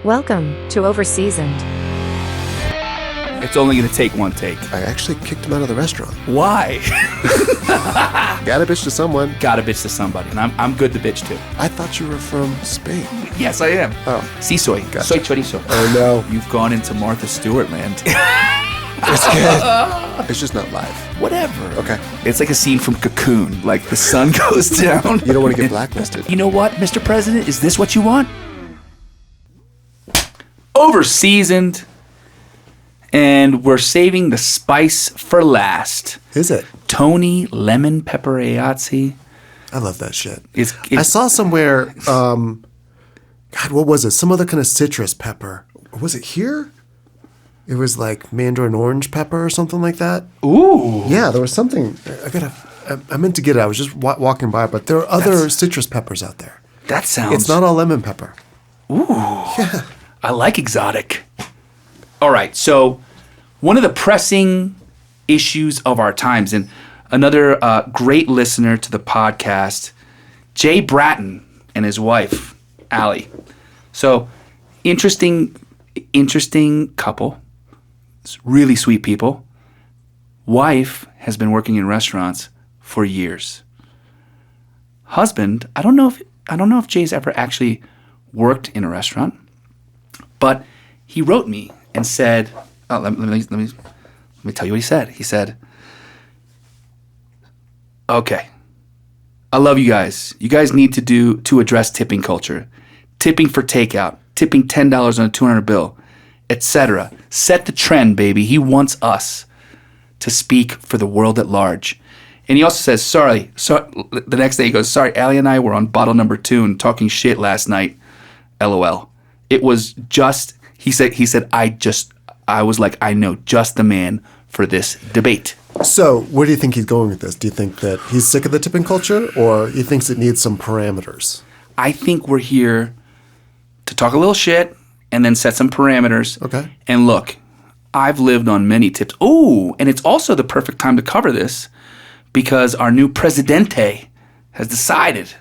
Welcome to Overseasoned. It's only going to take one take. I actually kicked him out of the restaurant. Why? Gotta bitch to someone. Gotta bitch to somebody, and I'm good to bitch to. I thought you were from Spain. Yes, I am. Oh. Sí soy. Gotcha. Soy chorizo. Oh, no. You've gone into Martha Stewart land. It's good. It's just not live. Whatever. Okay. It's like a scene from Cocoon. Like the sun goes down. You don't want to get blacklisted. You know what, Mr. President? Is this what you want? Overseasoned. And we're saving the spice for last. Is it? Tony Lemon Pepperazzi. I love that shit. I saw somewhere, God, what was it? Some other kind of citrus pepper. Was it here? It was like mandarin orange pepper or something like that. Ooh. Yeah, there was something. I meant to get it. I was just walking by, but there are other citrus peppers out there. That sounds... It's not all lemon pepper. Ooh. Yeah. I like exotic. All right, so one of the pressing issues of our times, and another great listener to the podcast, Jay Bratton and his wife, Allie. So interesting couple. Really sweet people. Wife has been working in restaurants for years. Husband, I don't know if Jay's ever actually worked in a restaurant, but he wrote me and said, let me tell you what he said. He said, okay, I love you guys. You guys need to address tipping culture. Tipping for takeout, tipping $10 on a $200 bill, etc. Set the trend, baby. He wants us to speak for the world at large. And he also says, sorry, the next day he goes, sorry, Allie and I were on bottle number 2 and talking shit last night. LOL. It was just... He said, I was like, I know just the man for this debate. So where do you think he's going with this? Do you think that he's sick of the tipping culture, or he thinks it needs some parameters? I think we're here to talk a little shit and then set some parameters. Okay. And look, I've lived on many tips. Oh, and it's also the perfect time to cover this because our new presidente has decided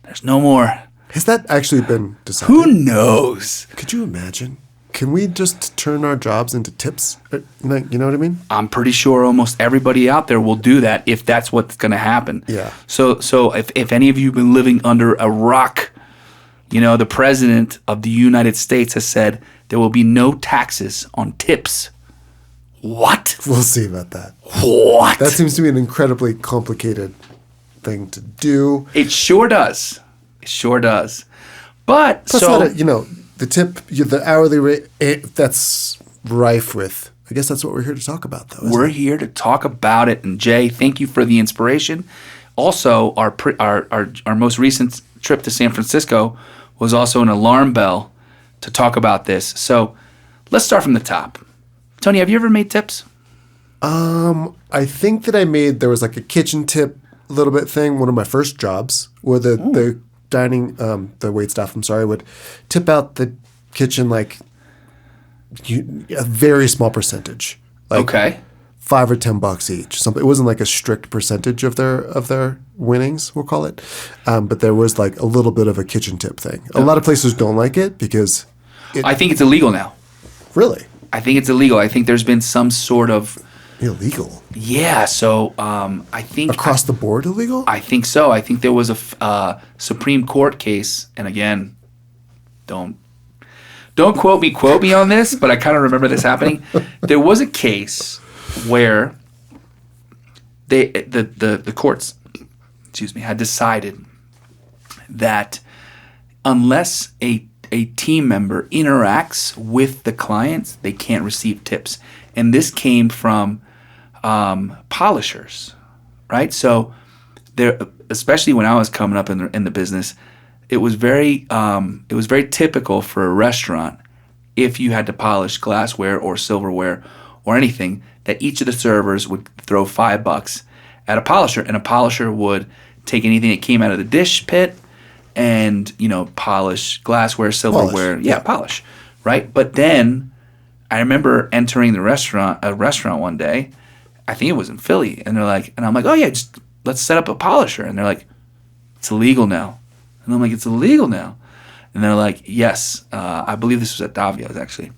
there's no more. Has that actually been decided? Who knows? Could you imagine? Can we just turn our jobs into tips? You know what I mean? I'm pretty sure almost everybody out there will do that if that's what's going to happen. Yeah. So if any of you have been living under a rock, the president of the United States has said there will be no taxes on tips. What? We'll see about that. What? That seems to be an incredibly complicated thing to do. It sure does. It sure does. But plus the tip, the hourly rate, that's rife with. I guess that's what we're here to talk about, though. We're here to talk about it. And Jay, thank you for the inspiration. Also, our most recent trip to San Francisco was also an alarm bell to talk about this. So let's start from the top. Tony, have you ever made tips? I think that there was like a kitchen tip, a little bit thing. One of my first jobs, where the dining, the waitstaff, would tip out the kitchen like a very small percentage, like okay, $5 or $10 each. Something. It wasn't like a strict percentage of their winnings, we'll call it, but there was like a little bit of a kitchen tip thing. A lot of places don't like it because I think it's illegal now. Really? I think it's illegal. I think there's been some sort of illegal. Yeah. So I think across the board illegal. I think so. I think there was a Supreme Court case, and again, don't quote me on this, but I kind of remember this happening. There was a case where the courts, had decided that unless a team member interacts with the clients, they can't receive tips. And this came from polishers, right? So there, especially when I was coming up in the business, it was very typical for a restaurant, if you had to polish glassware or silverware or anything, that each of the servers would throw $5 at a polisher, and a polisher would take anything that came out of the dish pit and polish glassware, silverware, polish, right? But then I remember entering a restaurant one day, I think it was in Philly, and I'm like, oh yeah, just let's set up a polisher, and they're like, it's illegal now, and I'm like, it's illegal now, And they're like, yes, I believe this was at Davio's actually.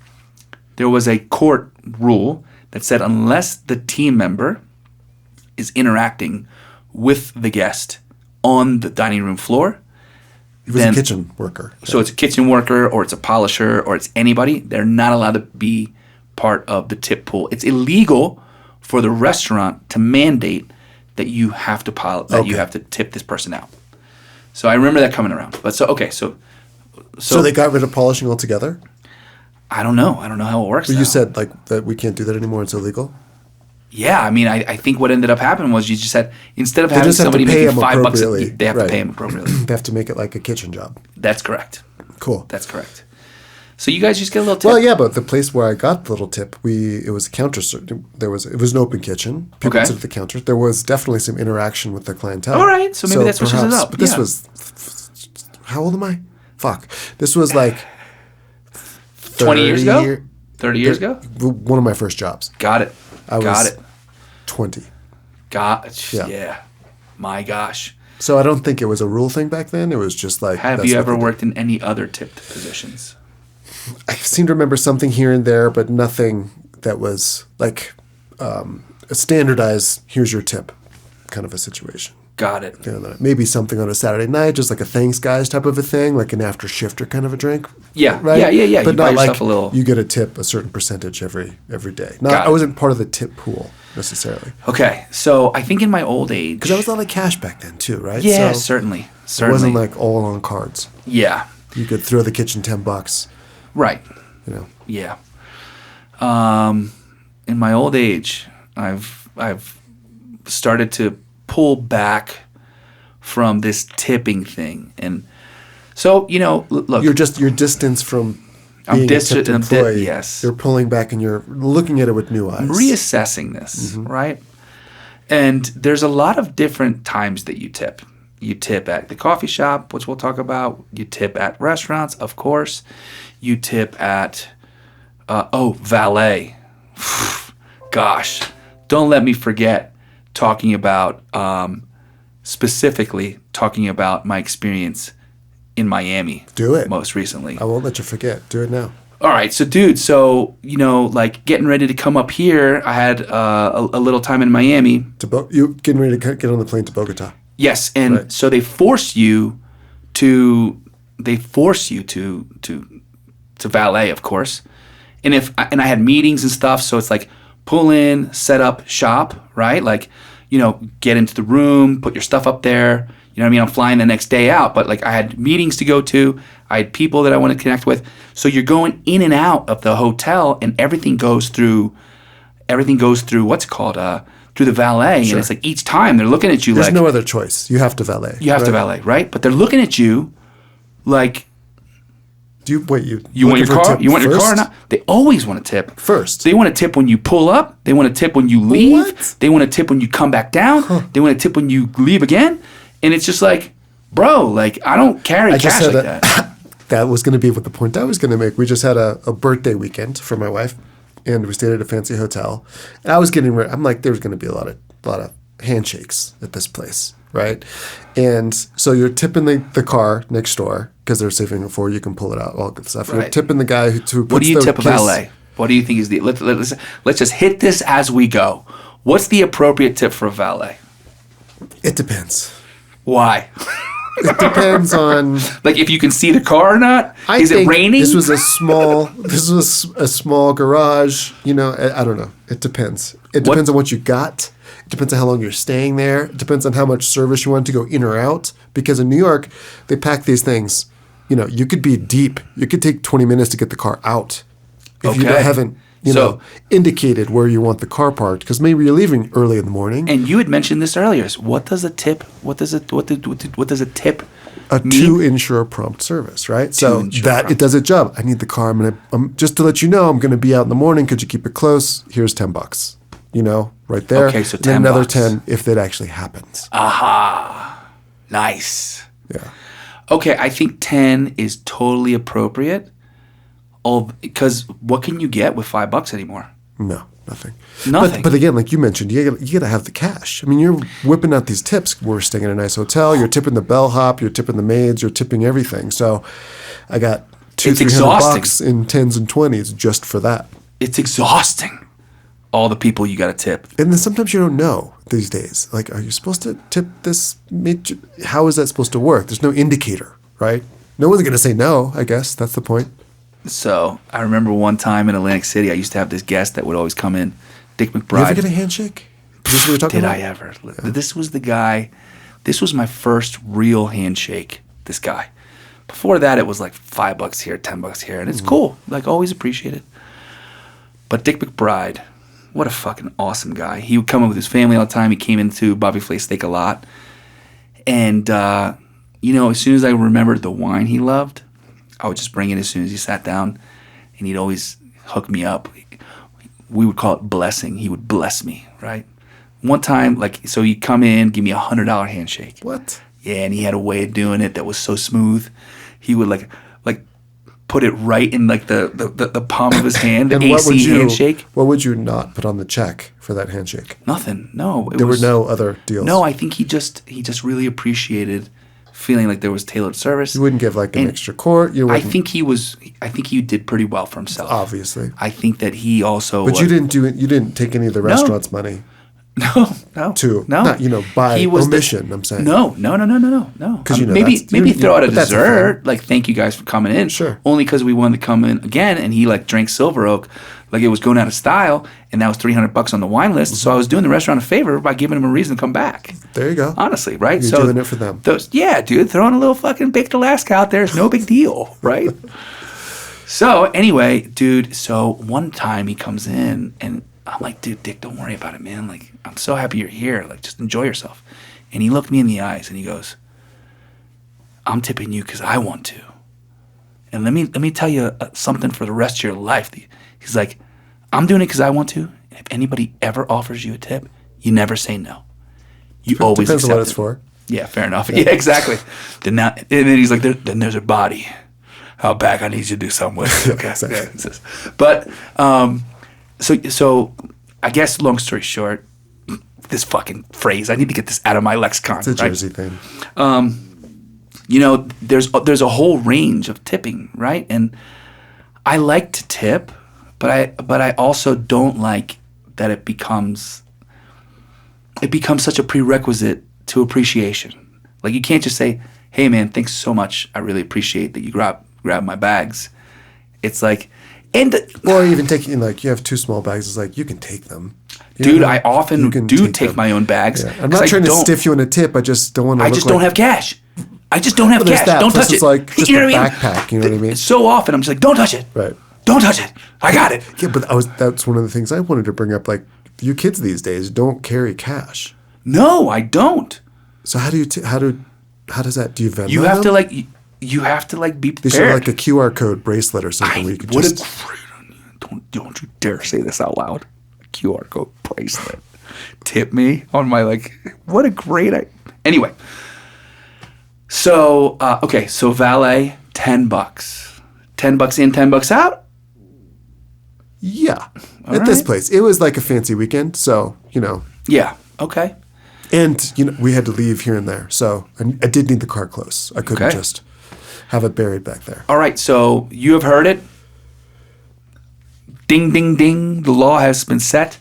There was a court rule that said unless the team member is interacting with the guest on the dining room floor. He was a kitchen worker. So it's a kitchen worker or it's a polisher or it's anybody. They're not allowed to be part of the tip pool. It's illegal for the restaurant to mandate that you have to you have to tip this person out. So I remember that coming around. But so they got rid of polishing altogether? I don't know. I don't know how it works. But now. you said like that we can't do that anymore. It's illegal. Yeah, I mean, I think what ended up happening was you just had instead of having somebody making $5, they have to pay them appropriately. They have to make it like a kitchen job. That's correct. Cool. That's correct. So you guys just get a little tip. Well, yeah, but the place where I got the little tip, it was a counter. It was an open kitchen. People sit at the counter. There was definitely some interaction with the clientele. All right, so maybe that switches it up. But this was how old am I? Fuck. This was like 20 years ago. 30 years ago. One of my first jobs. Got it. I was 20. Yeah. My gosh. So I don't think it was a rule thing back then. It was just like. Have you ever worked in any other tipped positions? I seem to remember something here and there, but nothing that was like a standardized, here's your tip kind of a situation. Got it. Maybe something on a Saturday night, just like a thanks guys type of a thing, like an after shifter kind of a drink. Yeah, right? Yeah. But you buy not like yourself a little. you get a tip a certain percentage every day. I wasn't part of the tip pool necessarily. Okay, so I think in my old age, because that was a lot of cash back then too, right? Yeah, so certainly. It wasn't like all on cards. Yeah. You could throw the kitchen $10. Right. Yeah. In my old age, I've started to pull back from this tipping thing, and so look, you're distance from being a tipped employee. Yes, you're pulling back and you're looking at it with new eyes. I'm reassessing this, right? And there's a lot of different times that you tip. You tip at the coffee shop, which we'll talk about. You tip at restaurants, of course. You tip at valet. Gosh, don't let me forget talking about specifically talking about my experience in Miami. Do it. Most recently. I won't let you forget. Do it now. All right, so dude, like getting ready to come up here, I had a little time in Miami. You getting ready to get on the plane to Bogota? Yes, and so they force you to valet, of course. And I had meetings and stuff, so it's like pull in, set up shop, right? Like, get into the room, put your stuff up there. You know what I mean? I'm flying the next day out, but like I had meetings to go to. I had people that I want to connect with. So you're going in and out of the hotel, and everything goes through what's it called? Through the valet. Sure. And it's like each time they're looking at you. There's no other choice. You have to valet. You have to valet, right? But they're looking at you like. You want your car? You want your car or not? They always want to tip first. They want to tip when you pull up. They want to tip when you leave. What? They want to tip when you come back down. Huh. They want to tip when you leave again. And it's just like, bro, like I don't carry cash like that. That was going to be what the point I was going to make. We just had a birthday weekend for my wife, and we stayed at a fancy hotel. And I was getting ready. I'm like, there's going to be a lot of handshakes at this place, right? And so you're tipping the car next door because they're saving it for you can pull it out, all good stuff. Right. You're tipping the guy who puts What do you tip a valet? What do you think is the let's just hit this as we go. What's the appropriate tip for a valet? It depends. Why? It depends on like if you can see the car or not. Is it raining? This was a small garage. I don't know. It depends. It depends on what you got. It depends on how long you're staying there. It depends on how much service you want to go in or out. Because in New York, they pack these things. You could be deep. You could take 20 minutes to get the car out if you haven't indicated where you want the car parked. Because maybe you're leaving early in the morning. And you had mentioned this earlier. So what does a tip? What does a tip? To ensure prompt service, right? So that it does its job. I need the car. I'm just to let you know, I'm going to be out in the morning. Could you keep it close? Here's $10. Right there. Okay, so $10. Then another 10 if that actually happens. Aha, nice. Yeah. Okay, I think 10 is totally appropriate. Because what can you get with $5 anymore? No. Nothing. Nothing. But again, like you mentioned, you gotta have the cash. I mean, you're whipping out these tips. We're staying in a nice hotel. You're tipping the bellhop. You're tipping the maids. You're tipping everything. So, I got It's $200-$300 in 10s and 20s just for that. It's exhausting. All the people you got to tip. And then sometimes you don't know these days. Like, are you supposed to tip this? How is that supposed to work? There's no indicator, right? No one's gonna say no. I guess that's the point. So I remember one time in Atlantic City, I used to have this guest that would always come in, Dick McBride. You ever get a handshake? Is this what we're talking Did about? I ever? Yeah. This was the guy. This was my first real handshake. This guy. Before that, it was like $5 here, $10 here, and it's cool. Like always appreciated. But Dick McBride, what a fucking awesome guy. He would come in with his family all the time. He came into Bobby Flay Steak a lot, and as soon as I remembered the wine he loved, I would just bring it as soon as he sat down, and he'd always hook me up. We would call it blessing. He would bless me, right? One time, so he'd come in, give me $100 handshake. What? Yeah, and he had a way of doing it that was so smooth. He would like put it right in like the palm of his hand, the AC handshake. What would you not put on the check for that handshake? Nothing. No. There were no other deals. No, I think he just really appreciated feeling like there was tailored service. You wouldn't give like an extra quart. I think he did pretty well for himself. Obviously. I think that he also. But you didn't do it. You didn't take any of the restaurant's money. No. Not, by omission, I'm saying. No. Because maybe throw out a dessert, like thank you guys for coming in. Sure. Only because we wanted to come in again, and he like drank Silver Oak, like it was going out of style, and that was $300 on the wine list. So I was doing the restaurant a favor by giving him a reason to come back. There you go. Honestly, right? You're doing it for them. Dude, throwing a little fucking baked Alaska out there is no big deal, right? So anyway, dude, so one time he comes in and I'm like, dude, Dick, don't worry about it, man. Like, I'm so happy you're here. Like, just enjoy yourself. And he looked me in the eyes and he goes, I'm tipping you because I want to. And let me tell you something for the rest of your life. He's like, I'm doing it because I want to. And if anybody ever offers you a tip, you never say no. You always depends accept on what it's it. for. Yeah, fair enough. Yeah, exactly. And then he's like, then there's a body. How back I need you to do something with. Okay. Exactly. But so I guess long story short, this fucking phrase, I need to get this out of my lexicon. It's a Jersey thing. There's a whole range of tipping, right? And I like to tip, but I also don't like that it becomes such a prerequisite to appreciation. Like you can't just say, "Hey man, thanks so much. I really appreciate that you grab my bags." It's like, or even taking you have 2 small bags. It's like you can take them. Dude, I often do take my own bags. Yeah. I'm not trying to stiff you in a tip. I just don't want to. I just don't have cash. I just don't have cash. Don't touch it. It's like just you know a what I mean? backpack. You know what I mean? So often I'm just like, don't touch it. Right. Don't touch it. I got it. Yeah, but that's one of the things I wanted to bring up. Like, you kids these days don't carry cash. No, I don't. So how does that? Do you Venmo You have them? you have to be prepared. They should have like a QR code bracelet or something where you could just. Don't you dare say this out loud. QR code bracelet. Tip me on my what a great anyway. So okay, so valet $10. $10 in, $10 out? Yeah. All At this right. place. It was like a fancy weekend, so Yeah. Okay. And we had to leave here and there. So I did need the car close. I couldn't Okay. just have it buried back there. All right, so you have heard it. Ding, ding, ding. The law has been set.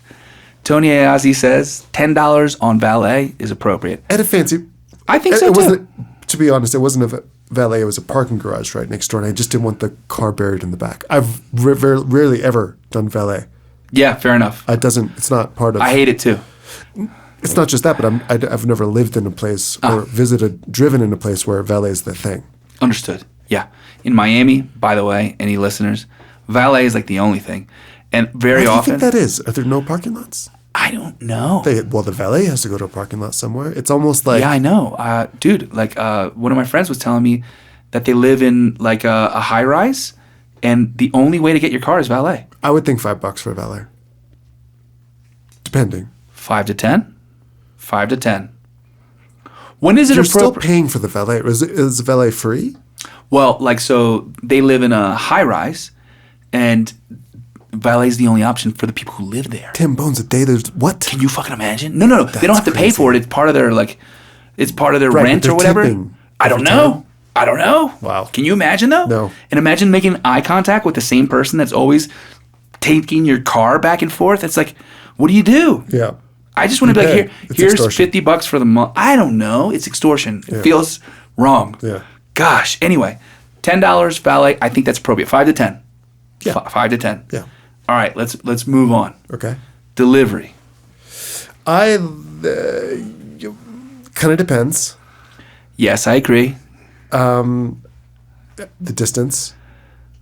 Tony Ayazi says $10 on valet is appropriate. At a fancy. I think so, it too. wasn't. To be honest, it wasn't a valet. It was a parking garage right next door, and I just didn't want the car buried in the back. I've rarely ever done valet. Yeah, fair enough. It's not part of. I hate it too. It's not just that, but I've never lived in a place or driven in a place where valet is the thing. Understood. Yeah. In Miami, by the way, any listeners, valet is the only thing. And very What do you often. think that is? Are there no parking lots? I don't know. The valet has to go to a parking lot somewhere. It's almost like Yeah, I know. Dude, one of my friends was telling me that they live in a high rise and the only way to get your car is valet. I would think $5 for a valet, depending. 5 to 10? 5 to 10. When is it You're still appropriate? paying for the valet. Is the valet free? Well, so they live in a high rise and valet's the only option for the people who live there. 10 bones a day. There's what? Can you fucking imagine? No. They don't have to pay crazy. for it. It's part of their it's part of their Right, but rent they're or whatever. tipping I don't every know. time? I don't know. Wow. Can you imagine though? No. And imagine making eye contact with the same person that's always taking your car back and forth. It's like, what do you do? Yeah. I just want to be like, It's here's extortion. $50 for the month. I don't know. It's extortion. It feels wrong. Yeah. Gosh. Anyway, $10 valet. I think that's appropriate. 5 to 10. Yeah. 5 to 10. Yeah. All right. Let's move on. Okay. Delivery. Kind of depends. Yes, I agree. The distance,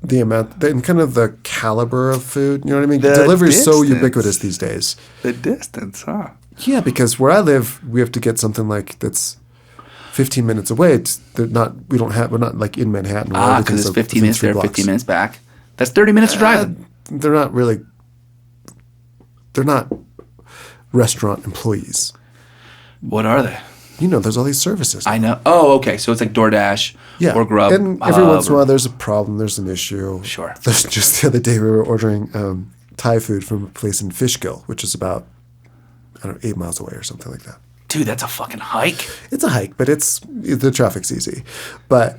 the amount, and kind of the caliber of food. You know what I mean? The Delivery is so distance. ubiquitous these days. The distance, huh? Yeah, because where I live, we have to get something like that's 15 minutes away. We're not like in Manhattan. where Because everything's it's 15 within minutes 3 there, blocks. 15 minutes back. That's 30 minutes of driving. They're not really. They're not restaurant employees. What are they? You know, there's all these services. I know. Oh, okay. So it's like DoorDash or Grub. And every once in a while, there's a problem. There's an issue. Sure. There's just the other day we were ordering Thai food from a place in Fishkill, which is about 8 miles away or something like that. Dude, that's a fucking hike. It's a hike, but the traffic's easy. But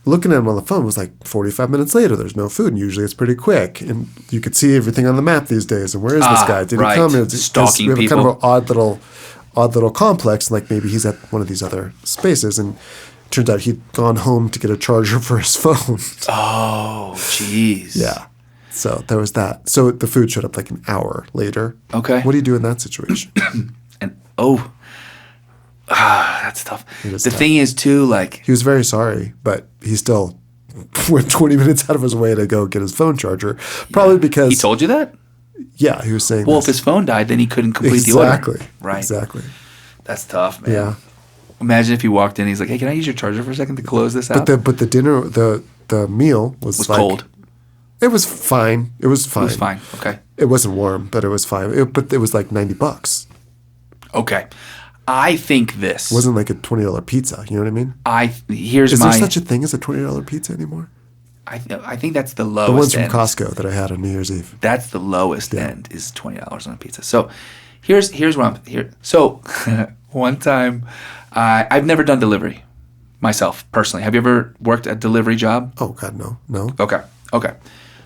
looking at him on the phone was like 45 minutes later. There's no food, and usually it's pretty quick. And you could see everything on the map these days. And where is this guy? Did right. he come? And Stalking we have people. kind of an odd little complex. Like maybe he's at one of these other spaces, and it turns out he'd gone home to get a charger for his phone. Oh, jeez. Yeah. So there was that. So the food showed up like an hour later. Okay. What do you do in that situation? And that's tough. is The tough. thing is too, like, He was very sorry, but he still went 20 minutes out of his way to go get his phone charger. Probably because he told you that? yeah, he was saying Well, if this. his phone died, then he couldn't complete the order. Exactly. Right. Exactly. That's tough, man. Yeah. Imagine if he walked in, he's like, hey, can I use your charger for a second to close this out? But the dinner the meal was like, cold. It was fine. It was fine. It was fine. Okay. It wasn't warm, but it was fine. But it was like $90. Okay. I think this. It wasn't like a $20 pizza. You know what I mean? Here's Is my. there such a thing as a $20 pizza anymore? I think that's the The lowest ones from end. Costco that I had on New Year's Eve. That's the lowest end is $20 on a pizza. So here's what I'm here. So one time, I've never done delivery myself personally. Have you ever worked a delivery job? Oh God, no. Okay.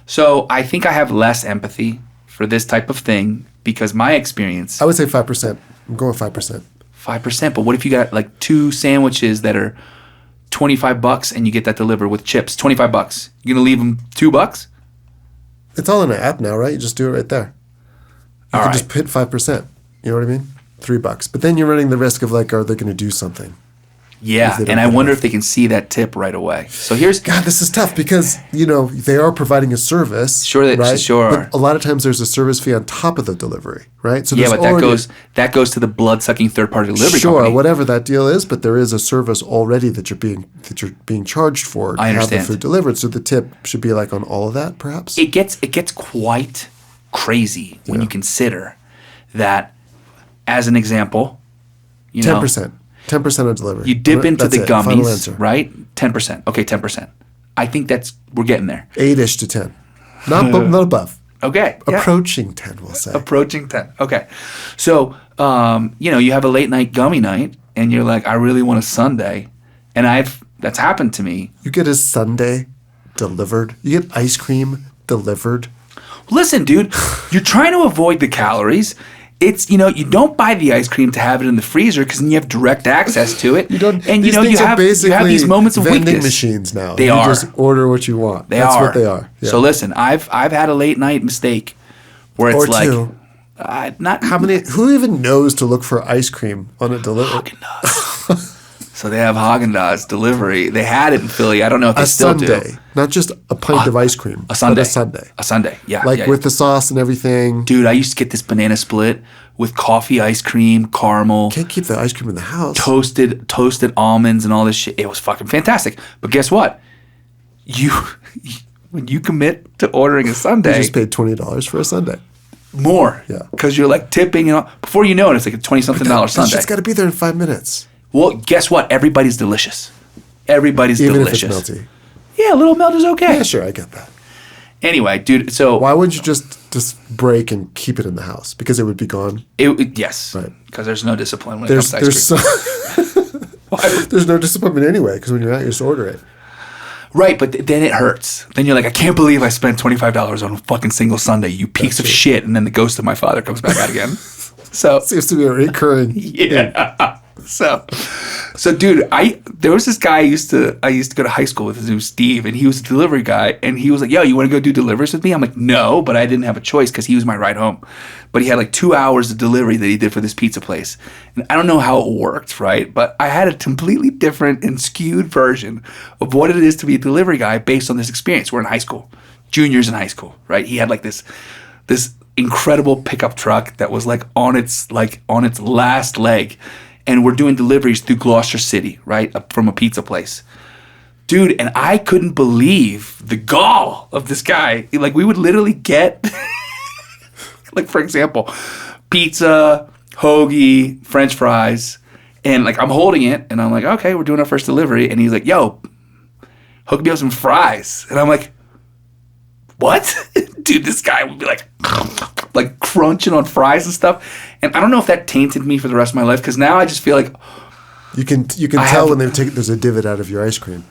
So I think I have less empathy for this type of thing because my experience I would say 5%. I'm going 5%. 5%. But what if you got like 2 sandwiches that are $25 and you get that delivered with chips? $25. You gonna leave them $2? It's all in an app now, right? You just do it right there. You All can right. just hit 5%. You know what I mean? $3. But then you're running the risk of like, are they going to do something? Yeah, If they don't and I get wonder enough. if they can see that tip right away. So here's God, this is tough because, you know, they are providing a service. Sure they- right? sure are. But a lot of times there's a service fee on top of the delivery, right? So yeah, there's but that already- goes to the blood-sucking third-party delivery Sure, company. whatever that deal is, but there is a service already that you're being charged for to I have understand. the food delivered. So the tip should be like on all of that, perhaps. It gets quite crazy when you consider that. As an example, you know, 10%. 10% on delivery. you dip into That's the it. Final gummies, answer. right? 10%. Okay, 10%. I think we're getting there. 8-ish to 10. Not above. Okay, yeah. Approaching 10, we'll say. Approaching 10. Okay. So, you have a late night gummy night and you're like, I really want a sundae. And that's happened to me. You get a sundae delivered. You get ice cream delivered. Listen, dude, you're trying to avoid the calories. It's, you don't buy the ice cream to have it in the freezer because then you have direct access to it. You don't. And, these you things are have basically these moments of vending weakness. machines now. They you are. just order what you want. They That's are. what they are. Yeah. So listen, I've had a late night mistake where it's Or like, two. not How many? Who even knows to look for ice cream on a delivery? Haagen-Dazs. So they have Haagen-Dazs delivery. They had it in Philly. I don't know if they A still sundae, do. not just a pint of ice cream. A sundae. But a sundae. A sundae. Yeah. Like yeah, with yeah. the sauce and everything. Dude, I used to get this banana split with coffee, ice cream, caramel, Can't keep the ice cream in the house. toasted almonds, and all this shit. It was fucking fantastic. But guess what? When you commit to ordering a You sundae, just paid $20 for a sundae. more. Yeah. Because you're like tipping and all. Before you know it, it's like a $20-something That sundae. shit's got to be there in 5 minutes. Well, guess what? Everybody's delicious. Everybody's Even delicious. if it's melty. Yeah, a little melt is okay. Yeah, sure, I get that. Anyway, dude, so Why wouldn't you just break and keep it in the house? Because it would be gone. yes, Right. because there's no discipline when it comes to ice cream. There's no discipline anyway. Because when you're out, you just order it. Right, but then it hurts. Then you're like, I can't believe I spent $25 on a fucking single sundae, you piece of shit. And then the ghost of my father comes back out again. So Seems to be a recurring. yeah. So dude, there was this guy I used to go to high school with. His name was Steve, and he was a delivery guy. And he was like, "Yo, you want to go do deliveries with me?" I'm like, "No," but I didn't have a choice because he was my ride home. But he had like 2 hours of delivery that he did for this pizza place, and I don't know how it worked, right? But I had a completely different and skewed version of what it is to be a delivery guy based on this experience. We're in high school, juniors in high school, right? He had like this incredible pickup truck that was like on its last leg. And we're doing deliveries through Gloucester City, right, from a pizza place. Dude, and I couldn't believe the gall of this guy. Like, we would literally get, like, for example, pizza, hoagie, French fries. And, like, I'm holding it, and I'm like, okay, we're doing our first delivery. And he's like, yo, hook me up some fries. And I'm like, what? Dude, this guy would be like crunching on fries and stuff. And I don't know if that tainted me for the rest of my life, because now I just feel like You can tell when there's a divot out of your ice cream.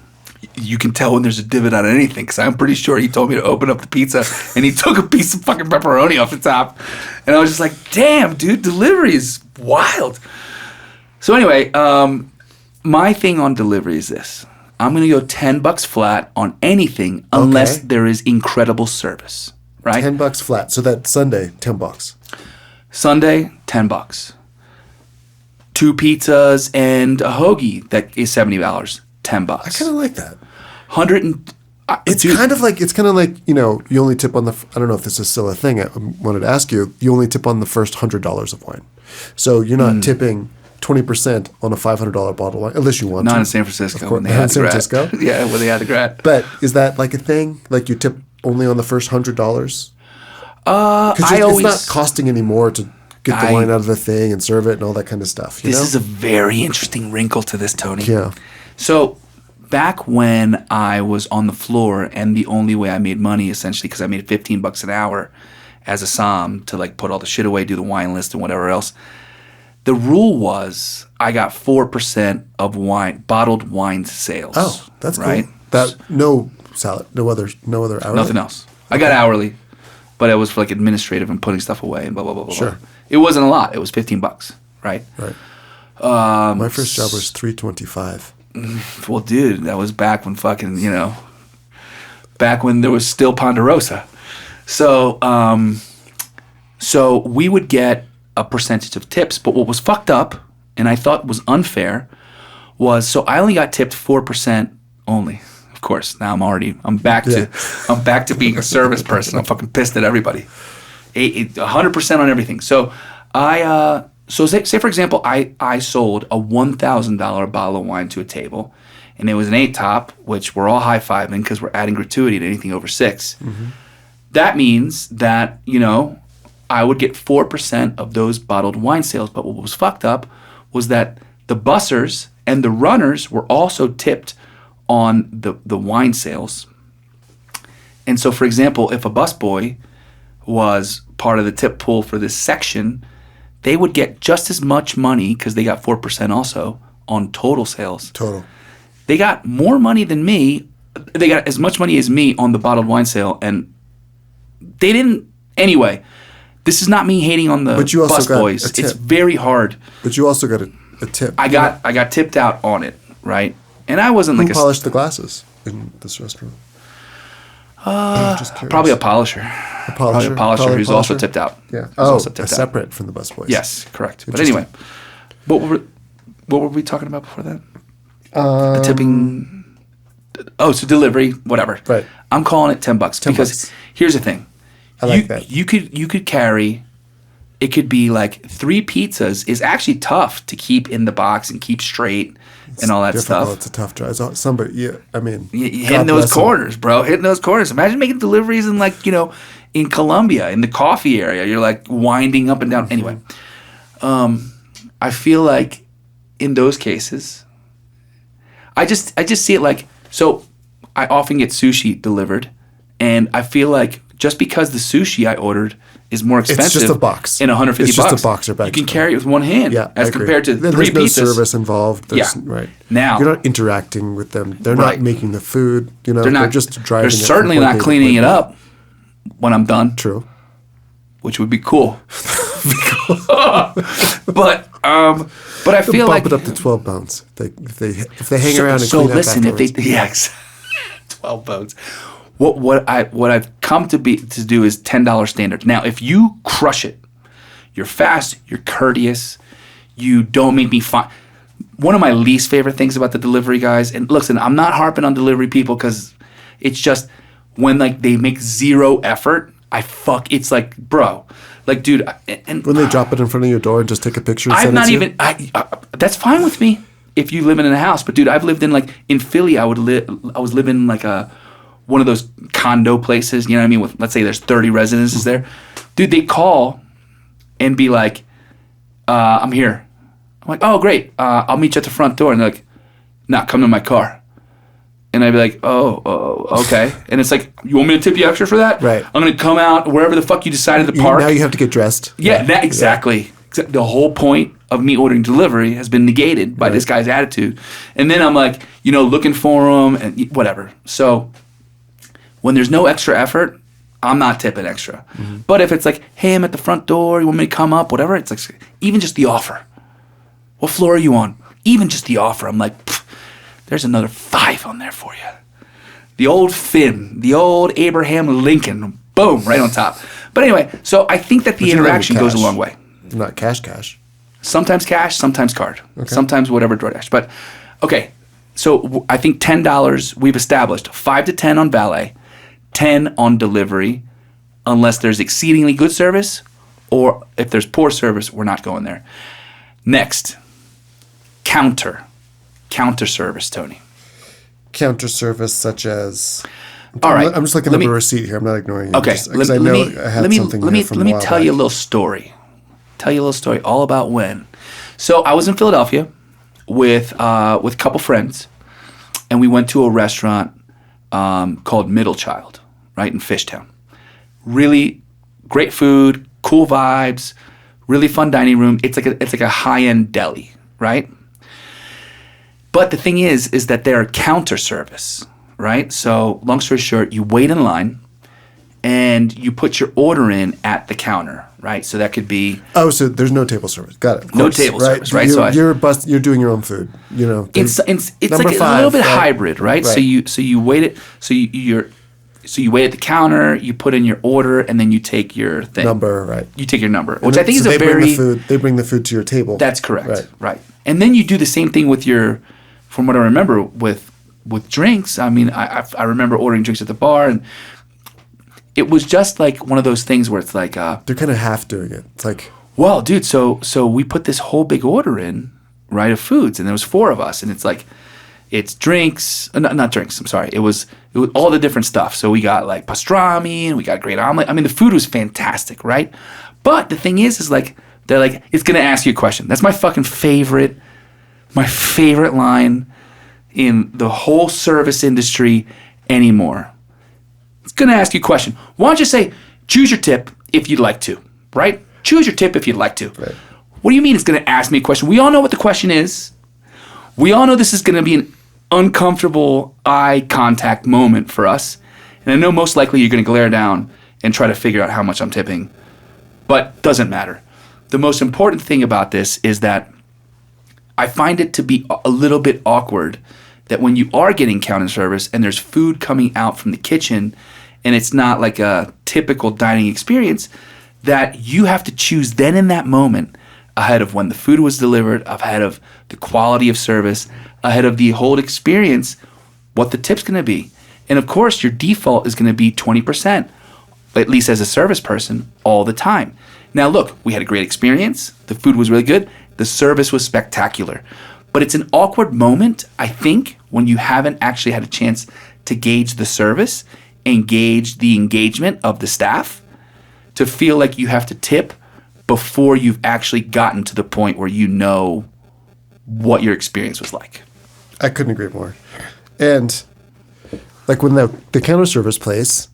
you can tell when there's a divot out of anything, because I'm pretty sure he told me to open up the pizza and he took a piece of fucking pepperoni off the top. And I was just like, damn, dude, delivery is wild. So anyway, my thing on delivery is this. I'm going to go $10 flat on anything unless there is incredible service, right? $10 flat. So that Sunday, $10. Sunday, $10. 2 pizzas and a hoagie that is $70, $10. I kind of like that. It's kind of like, you know, you only tip on I don't know if this is still a thing. I wanted to ask you. You only tip on the first $100 of wine. So you're not tipping 20% on a $500 bottle of wine, unless you want to. Not in San Francisco. Of course, not in San Francisco? Yeah, when they had the grat. But is that like a thing? Like you tip only on the first $100? Because it's not costing any more to get the wine out of the thing and serve it and all that kind of stuff. This is a very interesting wrinkle to this, Tony. Yeah. So back when I was on the floor, and the only way I made money, essentially, because I made $15 an hour as a som to like put all the shit away, do the wine list and whatever else. The rule was I got 4% of bottled wine sales. Oh, that's right. Cool. That no salad, no other hourly. Nothing else. I got hourly, but it was for like administrative and putting stuff away and blah blah blah blah. Sure. Blah. It wasn't a lot. It was $15, right? Right. My first job was $3.25. Well, dude, that was back when back when there was still Ponderosa. So, so we would get a percentage of tips, but what was fucked up, and I thought was unfair, was so I only got tipped 4% only. Of course, now I'm back to being a service person. I'm fucking pissed at everybody. 100% on everything. So say for example, I sold a $1,000 bottle of wine to a table, and it was an 8-top, which we're all high-fiving because we're adding gratuity to anything over 6. Mm-hmm. That means that, I would get 4% of those bottled wine sales. But what was fucked up was that the bussers and the runners were also tipped on the wine sales. And so, for example, if a busboy was part of the tip pool for this section, they would get just as much money, because they got 4% also on total sales. Total. They got more money than me. They got as much money as me on the bottled wine sale, and they didn't. Anyway, this is not me hating on the busboys. It's very hard. But you also got a tip. I got tipped out on it, right? And I wasn't Who polished the glasses in this restaurant? Probably a polisher. Probably a polisher who's also tipped out. Yeah. Separate from the busboys. Yes, correct. But anyway, what were we talking about before that? The tipping. Oh, so delivery, whatever. Right. I'm calling it $10 because here's the thing. I like that. You could carry. It could be like 3 pizzas is actually tough to keep in the box and keep straight and all that stuff. It's a tough job. Hitting those corners, bro. Hitting those corners. Imagine making deliveries in in Colombia, in the coffee area. You're like winding up and down. Anyway, I feel like in those cases, I just see it like, so I often get sushi delivered, And I feel like just because the sushi I ordered is more expensive, It's just a box. and $150 It's just a box or bag. you can carry it with one hand, Yeah, as I agree. compared to Then three there's pizzas. no service involved. There's, Yeah. right. Now- you're not interacting with them. They're Right. not making the food. You know, They're not just driving. They're it certainly from not point A to cleaning point it B. up when I'm done, True. which would be cool. but I feel Bump like it up to 12 pounds. If they hang around and so clean listen, up if afterwards. they 12 bones. What I've come to do is $10 standard. Now, if you crush it, you're fast, you're courteous, you don't make me fine. One of my least favorite things about the delivery guys, and listen, I'm not harping on delivery people because it's just when like they make zero effort, it's like, bro, like, dude, and when they drop it in front of your door and just take a picture and I'm send not it to even. That's fine with me if you live in a house. But dude, I've lived in in Philly. I was living in one of those condo places. You know what I mean? With, let's say there's 30 residences there. Dude, they call and be like, "I'm here." I'm like, "Oh, great. I'll meet you at the front door." And they're like, "Nah, come to my car." And I'd be like, oh, okay. And it's like, you want me to tip you extra for that? Right. I'm going to come out wherever the fuck you decided to park. Now you have to get dressed. Yeah, exactly. The whole point of me ordering delivery has been negated by this guy's attitude. And then I'm like, looking for him and whatever. So when there's no extra effort, I'm not tipping extra. Mm-hmm. But if it's like, hey, I'm at the front door, you want me to come up, whatever, it's like, even just the offer. What floor are you on? Even just the offer. I'm like, there's another 5 on there for you. The old Finn, the old Abraham Lincoln, boom, right on top. But anyway, so I think that the interaction goes a long way. Not cash. Sometimes cash, sometimes card. Okay. Sometimes whatever DoorDash. But, okay, so I think $10, we've established 5 to 10 on valet, 10 on delivery, unless there's exceedingly good service, or if there's poor service, we're not going there. Next, counter service, Tony. Counter service such as... All right. I'm just looking at a receipt here. I'm not ignoring it. Okay. Let me tell you a little story. All about when. So I was in Philadelphia with a couple friends, and we went to a restaurant called Middle Child, right in Fishtown. Really great food, cool vibes, really fun dining room. It's like a high-end deli, right? But the thing is that they're counter service, right? So long story short, you wait in line and you put your order in at the counter, right? So that could be... Oh, so there's no table service. Got it. No table service, right? You're doing your own food, It's like a little bit hybrid, right? So you wait it. So you wait at the counter, you put in your order, and then you take your thing. Number, right. You take your number, which I think is a very... They bring the food to your table. That's correct, right. And then you do the same thing with your... From what I remember with drinks, I mean, I remember ordering drinks at the bar, and it was just like one of those things where it's like... They're kind of half doing it. It's like... Well, dude, so we put this whole big order in, right, of foods, and there was 4 of us, and it's like... It's drinks, not drinks, I'm sorry. It was all the different stuff. So we got like pastrami and we got a great omelet. I mean, the food was fantastic, right? But the thing is like, they're like, it's going to ask you a question. That's my fucking favorite line in the whole service industry anymore. It's going to ask you a question. Why don't you say, choose your tip if you'd like to, right? Choose your tip if you'd like to. Right. What do you mean it's going to ask me a question? We all know what the question is. We all know this is going to be an uncomfortable eye contact moment for us. And I know most likely you're going to glare down and try to figure out how much I'm tipping. But doesn't matter. The most important thing about this is that I find it to be a little bit awkward that when you are getting counter service and there's food coming out from the kitchen and it's not like a typical dining experience, that you have to choose then in that moment ahead of when the food was delivered, ahead of the quality of service, ahead of the whole experience, what the tip's going to be. And of course, your default is going to be 20%, at least as a service person, all the time. Now look, we had a great experience. The food was really good. The service was spectacular. But it's an awkward moment, I think, when you haven't actually had a chance to gauge the service, engage the engagement of the staff, to feel like you have to tip before you've actually gotten to the point where you know what your experience was like. I couldn't agree more. And like when the counter service place,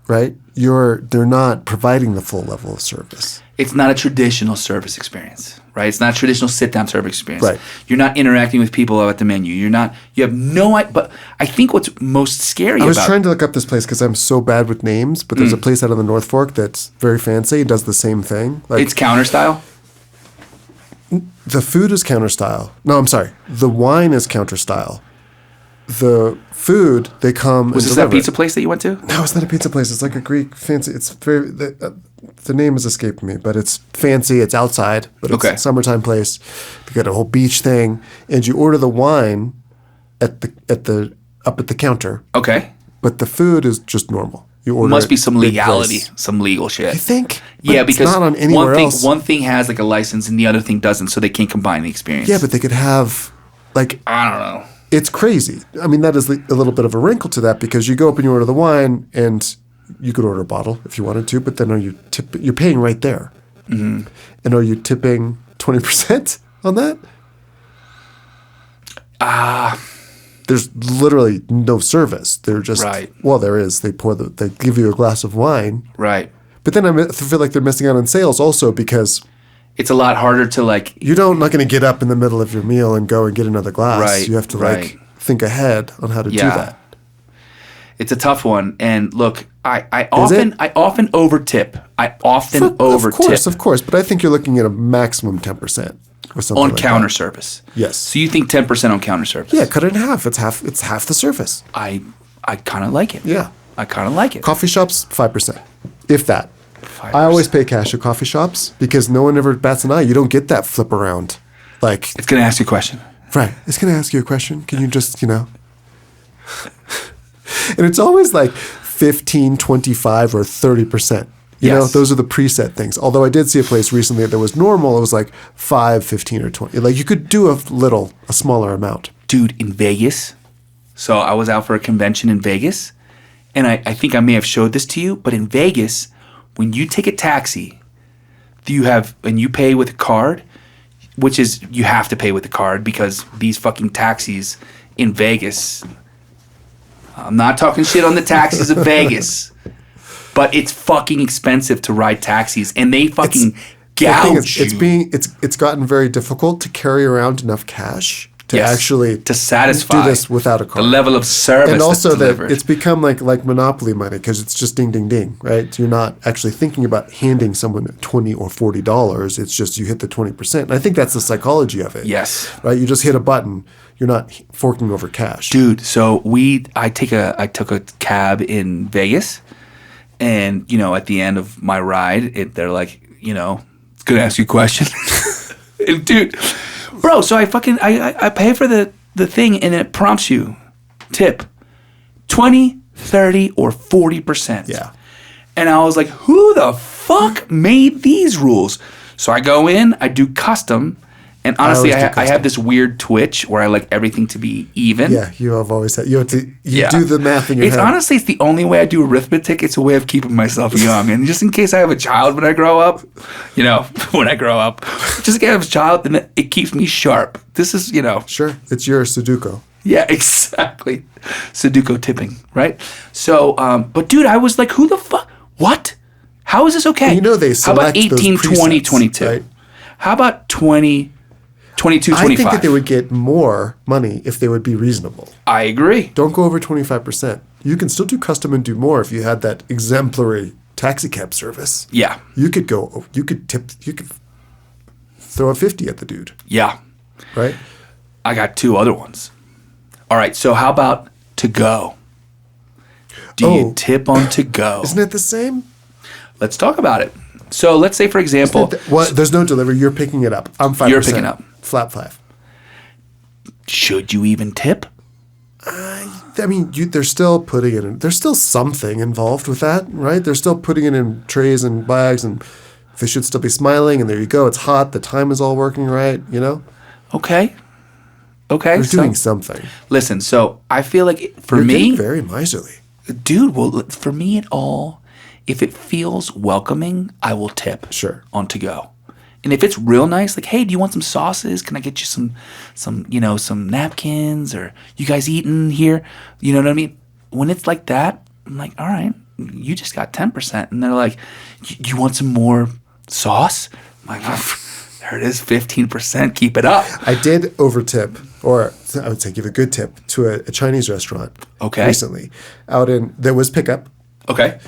right? They're not providing the full level of service. It's not a traditional service experience, right? It's not a traditional sit-down service experience. Right. You're not interacting with people at the menu. You have no idea. But I think what's most scary I was about trying to look up this place because I'm so bad with names, but there's a place out on the North Fork that's very fancy. It does the same thing. Like, it's counter style. the food is counter style. No, I'm sorry. The wine is counter style. The food, they come. Was this that pizza place that you went to? No, it's not a pizza place. It's like a Greek fancy. It's very. The name is escaping me, but it's fancy. It's outside, but it's a summertime place. They got a whole beach thing, and you order the wine up at the counter. Okay. But the food is just normal. You order. Must be some big legality, price. some legal shit. You think? Yeah, But because it's not on anywhere else. one thing has like a license and the other thing doesn't, so they can't combine the experience. Yeah, but they could have like. I don't know. It's crazy. I mean, that is a little bit of a wrinkle to that because you go up and you order the wine, and you could order a bottle if you wanted to, but then you're paying right there. Mm-hmm. And are you tipping 20% on that? There's literally no service. They're just well, there is. They give you a glass of wine. Right. But then I feel like they're missing out on sales also because it's a lot harder to like. You're not going to get up in the middle of your meal and go and get another glass. Right. You have to think ahead on how to do that. It's a tough one. And look, I often over tip. Of course. But I think you're looking at a maximum 10% or something on like counter that. service. Yes. So you think 10% on counter service? Yeah, cut it in half. It's half the service. I kind of like it. Yeah. I kind of like it. Coffee shops, 5%, if that. 5%. I always pay cash at coffee shops because no one ever bats an eye. You don't get that flip around. Like it's going to ask you a question. Right. It's going to ask you a question. Can you just, And it's always like 15, 25, or 30%. You know, those are the preset things. Although I did see a place recently that was normal. It was like 5, 15, or 20. Like you could do a smaller amount. Dude, in Vegas. So I was out for a convention in Vegas. And I think I may have showed this to you. But in Vegas, when you take a taxi, you pay with a card, which is you have to pay with a card because these fucking taxis in Vegas. I'm not talking shit on the taxis of Vegas, but it's fucking expensive to ride taxis, and they fucking gouge you. It's gotten very difficult to carry around enough cash to actually to satisfy do this without a card. The level of service, and also that's delivered. that it's become like Monopoly money because it's just ding ding ding, right? So you're not actually thinking about handing someone $20 or $40. It's just you hit the 20%. And I think that's the psychology of it. Yes, right. You just hit a button. You're not forking over cash, dude. So I took a cab in Vegas, and at the end of my ride, they're like, it's gonna ask you a question, and dude. Bro, so I pay for the thing and it prompts you, tip 20, 30, or 40%. Yeah. And I was like, who the fuck made these rules? So I go in, I do custom, and honestly, I have this weird twitch where I like everything to be even. Yeah, you have always had. You have to do the math in your head. Honestly, it's the only way I do arithmetic. It's a way of keeping myself young. And just in case I have a child when I grow up, just in case I have a child, then it keeps me sharp. This is, Sure, it's your Sudoku. Yeah, exactly. Sudoku tipping, right? So, but dude, I was like, who the fuck? What? How is this okay? And they select How about 18, those 20, presets, 22? Right? How about 20, 22, 25? I think that they would get more money if they would be reasonable. I agree. Don't go over 25%. You can still do custom and do more if you had that exemplary taxi cab service. Yeah. You could throw a 50 at the dude. Yeah. Right? I got two other ones. All right, so how about to go? Do you tip on to go? Isn't it the same? Let's talk about it. So let's say, for example... there's no delivery. You're picking it up. I'm 5%. You're picking up. Flat 5. Should you even tip? I mean, they're still putting it in. There's still something involved with that, right? They're still putting it in trays and bags, and they should still be smiling, and there you go. It's hot. The time is all working right, Okay. They're doing something. Listen, so I feel like for You're me... getting very miserly. Dude, well, for me if it feels welcoming, I will tip. Sure. On to go. And if it's real nice, like, hey, do you want some sauces? Can I get you some napkins? Or you guys eating here? You know what I mean? When it's like that, I'm like, all right, you just got 10%. And they're like, you want some more sauce? I'm like, there it is, 15%. Keep it up. I did over-tip, or I would say give a good tip, to a Chinese restaurant recently. There was pickup. Okay.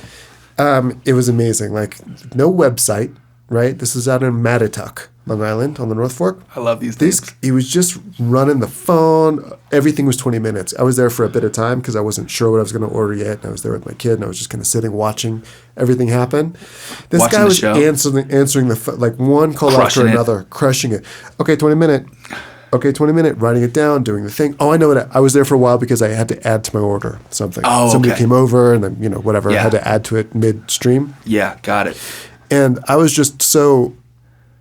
It was amazing. Like, no website, right? This is out in Mattituck, Long Island, on the North Fork. I love these things. He was just running the phone. Everything was 20 minutes. I was there for a bit of time because I wasn't sure what I was going to order yet. And I was there with my kid, and I was just kind of sitting watching everything happen. This Watching guy the was show. answering the phone, like one call Crushing after it. another, crushing it. Okay, 20 minute. Okay, 20 minute, writing it down, doing the thing. Oh, I know what I was there for a while because I had to add to my order something. Oh, Somebody okay. came over and then, whatever, I Yeah. had to add to it midstream. Yeah, got it. And I was just so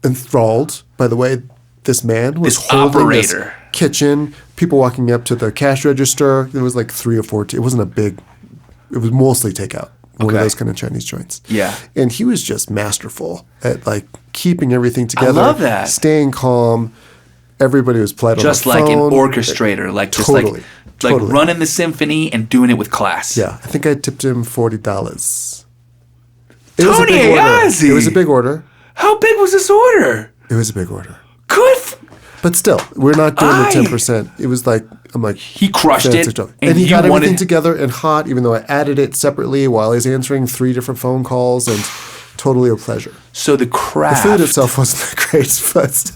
enthralled by the way this man was This holding operator. this kitchen, people walking up to the cash register. There was like 3 or 4. It wasn't a big, it was mostly takeout. One of Okay. those kind of Chinese joints. Yeah. And he was just masterful at like keeping everything together. love that. Staying calm. Everybody was polite Just on the like phone. an orchestrator, like just Totally. like Totally. running the symphony and doing it with class. Yeah, I think I tipped him $40. Tony Iazzi! It was a big order. How big was this order? It was a big order. Good. But still, we're not doing I- the 10%. It was like, I'm like, He crushed it, fantastic job. and And he you got everything wanted- together and hot, even though I added it separately while I was answering 3 different phone calls, and totally a pleasure. So the The craft. food itself wasn't that great, but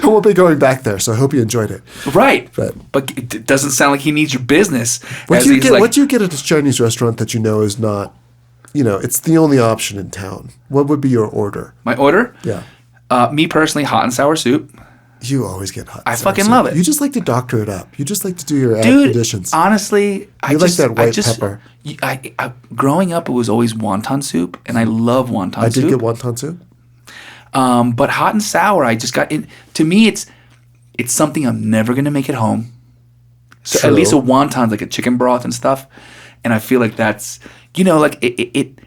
I won't be going back there, so I hope you enjoyed it. Right. But- But it doesn't sound like he needs your business. What as do you he's get? like, What do you get at this Chinese restaurant that you know is not, it's the only option in town? What would be your order? my order? Yeah. Me personally, hot and sour soup. You always get hot. I and sour fucking soup. love it. You just like to doctor it up. You just like to do your Dude, additions. honestly, I You like just that white I just, pepper. I growing up, it was always wonton soup, and I love wonton I soup. did get wonton soup. But hot and sour, I just got in. To me, it's something I'm never gonna make at home. So at True. least a wonton's like a chicken broth and stuff, and I feel like that's like it.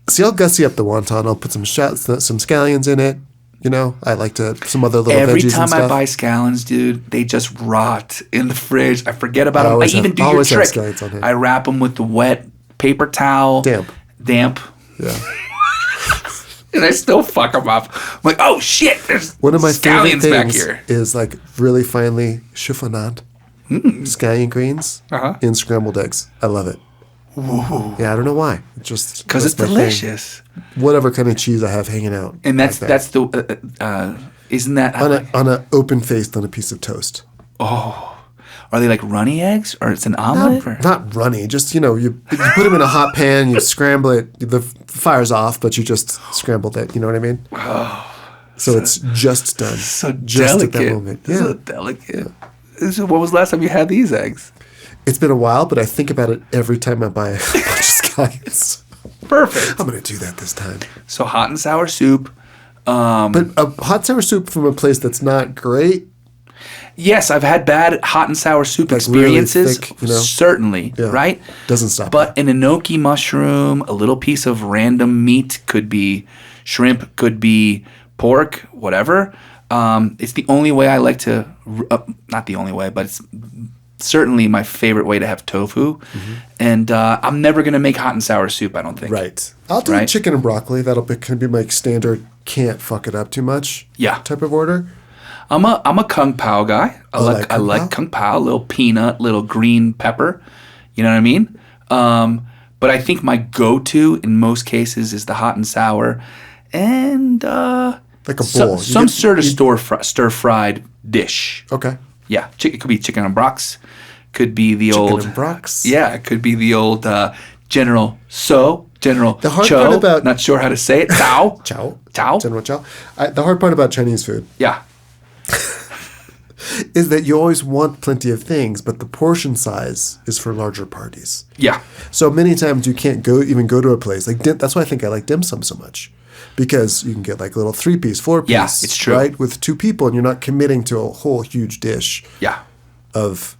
See, I'll gussy up the wonton. I'll put some scallions in it. I like to some other little Every veggies time and I stuff. buy scallions, dude, they just rot in the fridge. I forget about them. I always even have- do your always have trick. scallions on hand. I wrap them with the wet paper towel. Damp. And I still fuck them up. I'm like, oh shit, there's One of my favorite scallions back things here. is like really finely chiffonade scallion greens Uh-huh. in scrambled eggs. I love it. Yeah, I don't know why. It's just Because it's that's my thing. delicious. Whatever kind of cheese I have hanging out, And that's like that. the isn't that on a open faced on a piece of toast. are they like runny eggs or it's an omelet? or? Not runny, just you put them in a hot pan, you scramble it. The fire's off, but you just scrambled it. You know what I mean? So it's just done. So just delicate. at that moment. This is Yeah. so delicate. When was the last time you had these eggs? It's been a while, but I think about it every time I buy a bunch of scallions. Perfect. I'm gonna do that this time. So hot and sour soup. But a hot sour soup from a place that's not great. Yes, I've had bad hot and sour soup Like really experiences. thick, Certainly, Yeah. right? Doesn't stop. But an enoki mushroom, a little piece of random meat, could be shrimp, could be pork, whatever. It's the only way I like to, not the only way, but it's certainly my favorite way to have tofu. And I'm never going to make hot and sour soup, I don't think. Right. I'll do Right. chicken and broccoli. That'll can be my standard. Can't fuck it up too much. Yeah. Type of order. I'm a kung pao guy. I like like kung pao? kung pao, little peanut, little green pepper. You know what I mean? But I think my go-to in most cases is the hot and sour, and Like a bowl. You some get- sort of stir-fried dish. Okay. Yeah, it could be chicken and brox. Could be the Chicken old and brox. Yeah, it could be the old General The hard Cho. part about- Not sure how to say it. Tao. Chow. General chow. The hard part about Chinese food Yeah. is that you always want plenty of things, but the portion size is for larger parties. Yeah. So many times you can't even go to a place like that's why I think I like dim sum so much, because you can get like a little 3-piece, 4-piece. Yeah, it's true. Right, with 2 people, and you're not committing to a whole huge dish Yeah. of,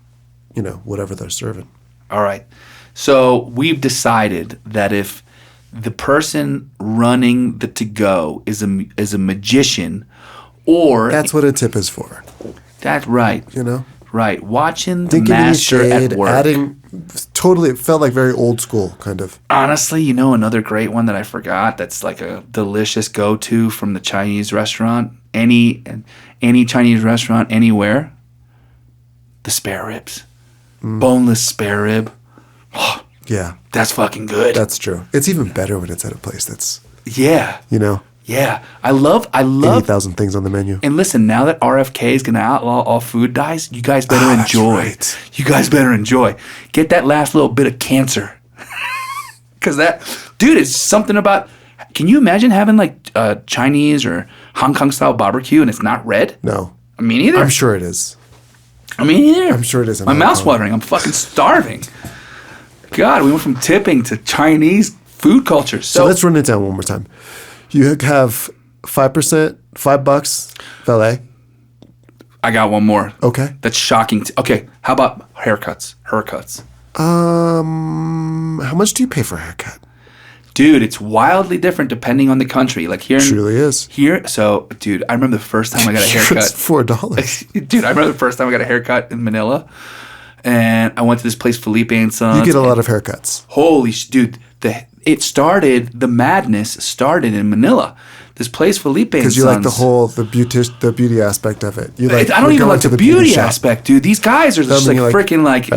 whatever they're serving. All right. So we've decided that if the person running the to-go is a magician, or That's what a tip is for. that's right, Right. Watching the Didn't give me any master shade. at work. Totally, it felt like very old school, kind of. Honestly, you know another great one that I forgot that's like a delicious go-to from the Chinese restaurant? Any Chinese restaurant anywhere? The spare ribs. Boneless spare rib. Yeah. That's fucking good. That's true. It's even better when it's at a place that's, yeah. Yeah. I love 80,000 things on the menu. And listen, now that RFK is going to outlaw all food dyes, you guys better enjoy. That's right. You guys better enjoy. Get that last little bit of cancer. Because that, dude, it's something about, can you imagine having like Chinese or Hong Kong style barbecue and it's not red? No. Me neither. I'm sure it is. Me neither. I'm sure it is in My Hong mouth's Kong. watering. I'm fucking starving. God, we went from tipping to Chinese food culture. So let's run it down one more time. You have 5%, $5 valet. I got one more. Okay. That's shocking. Okay, how about haircuts? How much do you pay for a haircut? Dude, it's wildly different depending on the country. Like here, Truly is. Here, so dude, I remember the first time I got a haircut. It's $4. Dude, I remember the first time I got a haircut in Manila, and I went to this place, Felipe and Sons. You get a lot of haircuts. Holy dude, the madness started in Manila. This place, Felipe and Sons. Because you like the beauty aspect of it. You like. I don't even like the beauty shop. aspect, dude. These guys are just like freaking like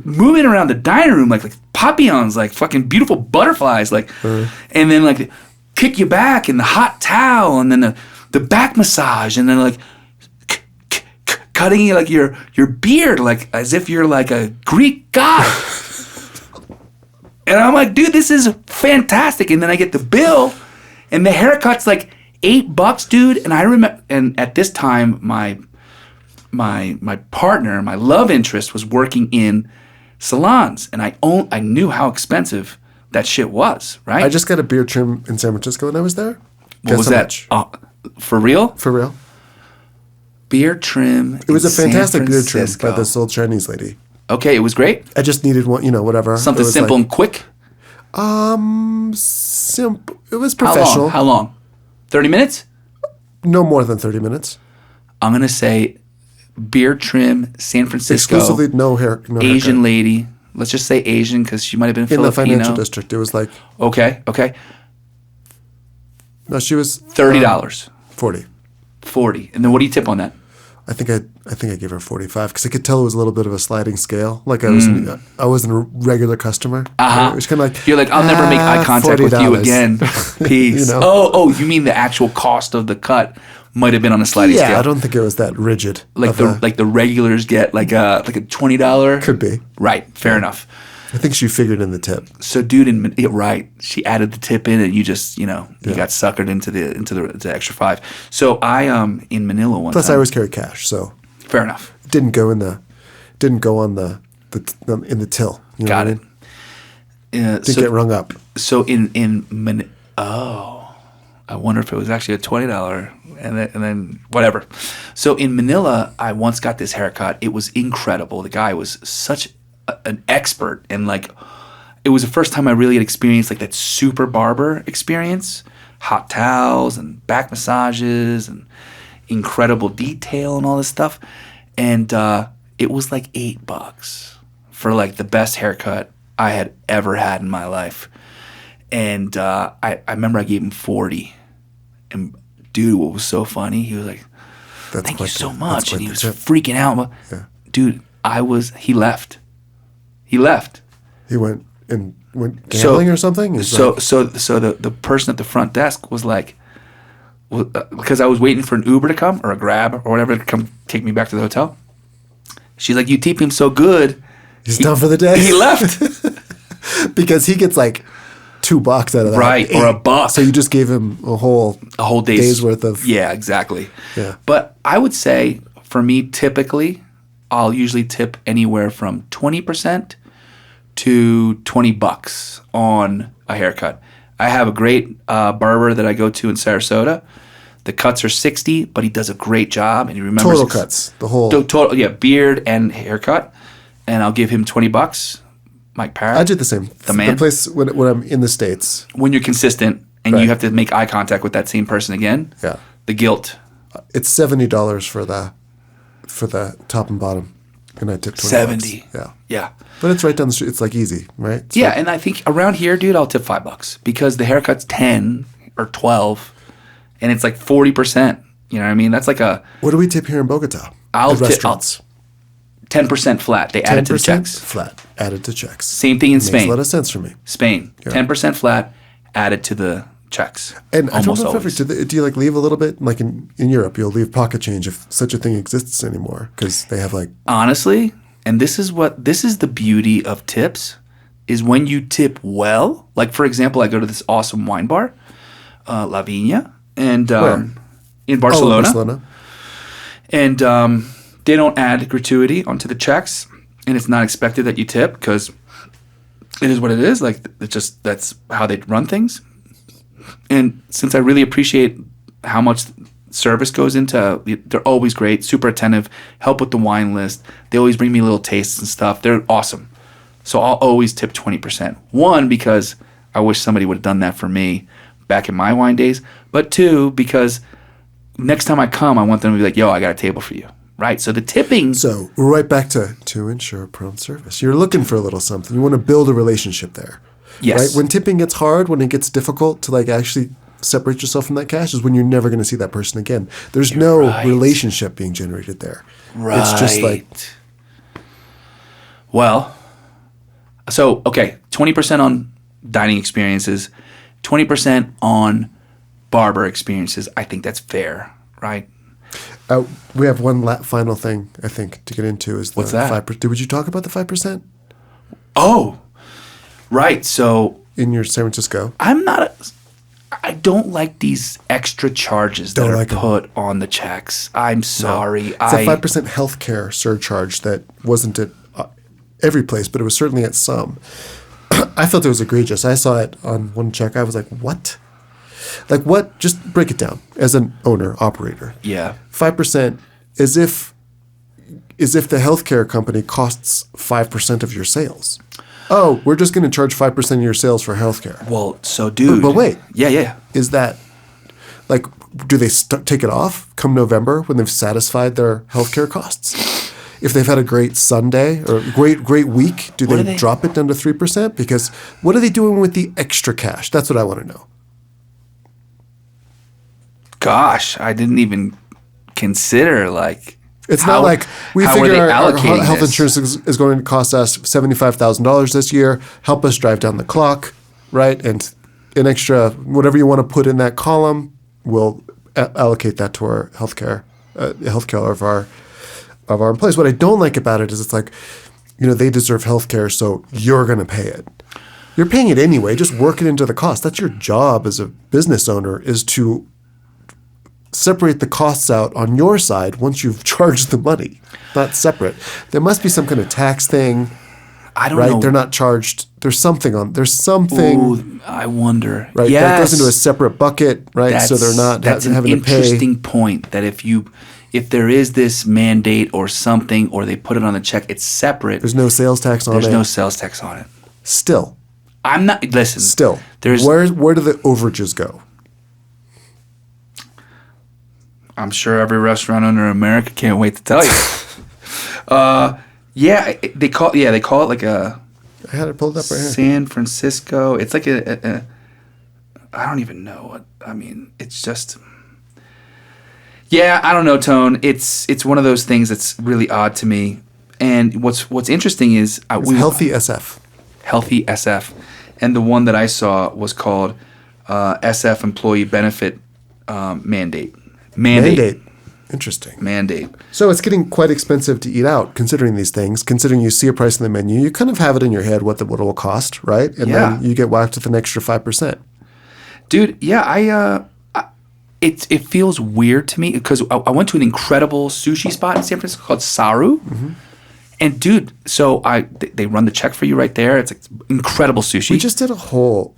moving around the dining room like papillons, like fucking beautiful butterflies, like, and then like kick you back in the hot towel, and then the back massage, and then like cutting like your beard, like as if you're like a Greek god. And I'm like, dude, this is fantastic. And then I get the bill, and the haircut's like $8, dude. And I remember, and at this time, my partner, my love interest, was working in salons, and I knew how expensive that shit was. Right? I just got a beard trim in San Francisco when I was there. What was that? For real? For real. Beard trim. It was a fantastic beard trim Francisco. by this old Chinese lady. Okay, it was great. I just needed one, whatever. Something simple and quick. Simple. It was professional. How long? 30 minutes? No more than 30 minutes. I'm gonna say beard trim, San Francisco. Exclusively no haircut. Asian lady. Let's just say Asian because she might have been In Filipino. the financial district. It was like, Okay. no, she was $30. 40. 40. And then what do you tip on that? I think I gave her 45 because I could tell it was a little bit of a sliding scale. Like I wasn't a regular customer. It was kind of like You're like, I'll never make eye contact with you $40. again. Peace. Oh, you mean the actual cost of the cut might have been on a sliding Yeah, scale? I don't think it was that rigid. Like the regulars get like a $20. Could be. Right. Fair enough. I think she figured in the tip. So, dude, right, she added the tip in, and you just, you got suckered into the extra $5. So I in Manila one Plus, time. I always carry cash, so Fair enough. didn't go on the till. You know Got what I it. mean? Didn't get rung up. So I wonder if it was actually a $20 and then whatever. So in Manila, I once got this haircut. It was incredible. The guy was such an expert, and like it was the first time I really had experienced like that super barber experience. Hot towels and back massages and incredible detail and all this stuff. And it was like $8 for like the best haircut I had ever had in my life. And I remember I gave him 40. And dude, what was so funny, he was like, thank you so much. And he was freaking out. Yeah. Dude, he left. He left. He went gambling or something? So the person at the front desk was like, because I was waiting for an Uber to come or a Grab or whatever to come take me back to the hotel. She's like, you tip him so good. He's done for the day. He left. Because he gets like $2 out of that. Right, or $1. So you just gave him a whole day's worth of. Yeah, exactly. Yeah. But I would say for me, typically, I'll usually tip anywhere from 20% to $20 on a haircut. I have a great barber that I go to in Sarasota. The cuts are $60, but he does a great job, and he remembers Total cuts, the whole total, beard and haircut, and I'll give him $20. Mike Parrott. I do the same. The man. The place when I'm in the States. When you're consistent and Right. you have to make eye contact with that same person again. Yeah. The guilt. It's $70 for the for the top and bottom, and I tip $20. 70. Yeah. Yeah. But it's right down the street. It's like easy, right? It's Yeah, like- and I think around here, dude, I'll tip $5 because the haircut's 10 or 12, and it's like 40%. You know what I mean? That's like a What do we tip here in Bogota? I'll At tip- restaurants. 10% flat. They add it to the 10% checks. flat, added to checks. Same thing in Makes Spain. a lot of sense for me. Spain, 10% flat, added to the checks. And I don't Almost know if ever, always. do you like leave a little bit? Like in Europe, you'll leave pocket change if such a thing exists anymore because they have like, Honestly, and this is the beauty of tips, is when you tip well. Like for example, I go to this awesome wine bar, La Viña, and in Barcelona. Barcelona. And they don't add gratuity onto the checks, and it's not expected that you tip because it is what it is. Like that's how they run things. And since I really appreciate how much service goes into, they're always great, super attentive, help with the wine list. They always bring me little tastes and stuff. They're awesome. So I'll always tip 20%. One, because I wish somebody would have done that for me back in my wine days. But two, because next time I come, I want them to be like, yo, I got a table for you. Right? So the tipping. So we're right back to ensure prompt service. You're looking for a little something. You want to build a relationship there. Yes. Right? When tipping gets hard, when it gets difficult to like actually separate yourself from that cash is when you're never going to see that person again. There's no right. relationship being generated there. Right. It's just like, well, so, okay, 20% on dining experiences, 20% on barber experiences. I think that's fair, right? we have one final thing, I think, to get into is the What's that? 5%. Would you talk about the 5%? Oh, right. So In your San Francisco? I don't like these extra charges that Don't are like 'em. put on the checks. I'm sorry. It's a 5% healthcare surcharge that wasn't at every place, but it was certainly at some. I felt it was egregious. I saw it on one check. I was like, what? Like what? Just break it down as an owner, operator. Yeah. 5% as if the healthcare company costs 5% of your sales. Oh, we're just going to charge 5% of your sales for healthcare. Well, so dude. But wait. Yeah. Is that like, do they take it off come November when they've satisfied their healthcare costs? If they've had a great Sunday or great week, do they drop it down to 3%? Because what are they doing with the extra cash? That's what I want to know. Gosh, I didn't even consider like. It's not like we how figure are they our allocating health this? insurance is going to cost us $75,000 this year. Help us drive down the clock, right? And an extra, whatever you want to put in that column, we'll allocate that to our healthcare of our employees. What I don't like about it is it's like, they deserve healthcare, so you're going to pay it. You're paying it anyway. Just work it into the cost. That's your job as a business owner, is to separate the costs out on your side once you've charged the money, not separate. There must be some kind of tax thing, I don't right? know. They're not charged. There's something. Ooh, I wonder. right? Yes. That goes into a separate bucket, right? So they're not That's an having to pay. interesting point. That if there is this mandate or something, or they put it on the check, it's separate. There's no sales tax on it. There's no sales tax on it. Still, I'm not. Listen. still. There's. Where do the overages go? I'm sure every restaurant owner in America can't wait to tell you. Yeah, they call it like a I had it pulled up right here. San Francisco. It's like a I don't even know what I mean. It's just. Yeah, I don't know, Tone. It's one of those things that's really odd to me. And what's interesting is It's healthy SF. Healthy SF, and the one that I saw was called SF Employee Benefit Mandate. Interesting. Mandate. So it's getting quite expensive to eat out, considering these things. Considering you see a price on the menu, you kind of have it in your head what it will cost, right? And Yeah. then you get whacked with an extra 5%. Dude, yeah, it feels weird to me because I went to an incredible sushi spot in San Francisco called Saru. Mm-hmm. And dude, so they run the check for you right there. It's like incredible sushi. We just did a whole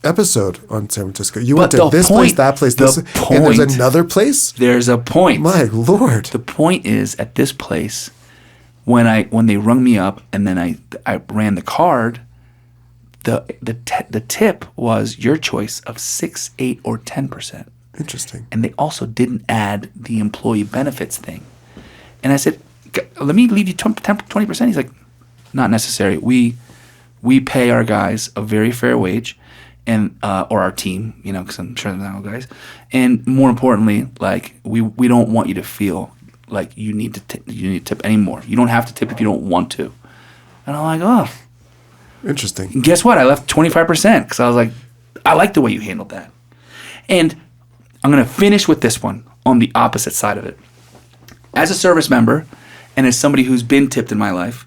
episode on San Francisco. You But went to the this point- place, that place, the this, and point- there's another place? There's a point. My Lord. The point is, at this place, when they rung me up and then I ran the card, the tip was your choice of 6%, 8%, or 10%. Interesting. And they also didn't add the employee benefits thing. And I said, let me leave you 20%. He's like, not necessary. We pay our guys a very fair wage, and or our team, because I'm sure they're not all guys. And more importantly, like we don't want you to feel like you need to tip anymore. You don't have to tip if you don't want to. And I'm like, oh, Interesting. and guess what? I left 25% because I was like, I like the way you handled that. And I'm gonna finish with this one on the opposite side of it. As a service member, and as somebody who's been tipped in my life,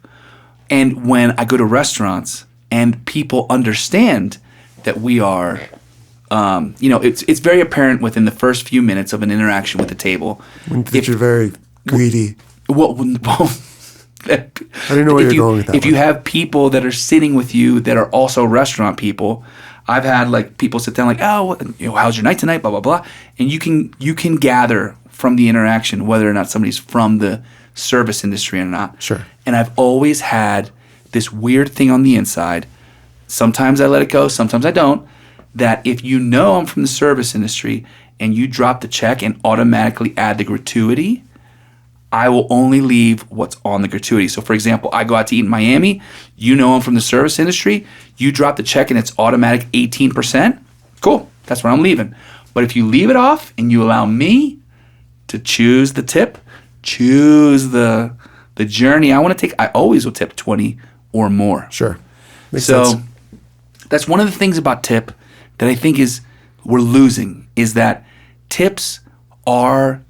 and when I go to restaurants and people understand that we are, it's very apparent within the first few minutes of an interaction with the table. That you're very greedy. Well, I didn't know where you're going with that. If you have people that are sitting with you that are also restaurant people, I've had like people sit down like, oh, how's your night tonight? Blah blah blah, and you can gather from the interaction whether or not somebody's from the service industry or not. Sure. And I've always had this weird thing on the inside. Sometimes I let it go, sometimes I don't. That if you know I'm from the service industry and you drop the check and automatically add the gratuity, I will only leave what's on the gratuity. So for example, I go out to eat in Miami, you know I'm from the service industry, you drop the check and it's automatic 18%, cool, that's where I'm leaving. But if you leave it off and you allow me to choose the tip, choose the journey I want to take, I always will tip 20 or more. Sure. Makes sense. That's one of the things about tip that I think we're losing, is that tips are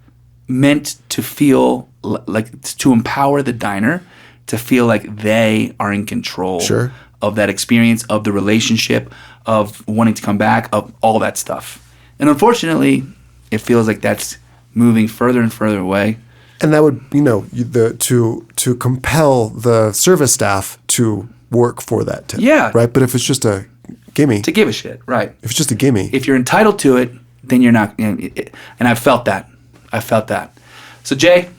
meant to feel like, to empower the diner to feel like they are in control Sure. of that experience, of the relationship, of wanting to come back, of all that stuff. And unfortunately, it feels like that's moving further and further away. And that would, to compel the service staff to work for that tip. Yeah. Right? But if it's just a gimme. To give a shit, right. If it's just a gimme. If you're entitled to it, then you're not. And I've felt that. So Jay,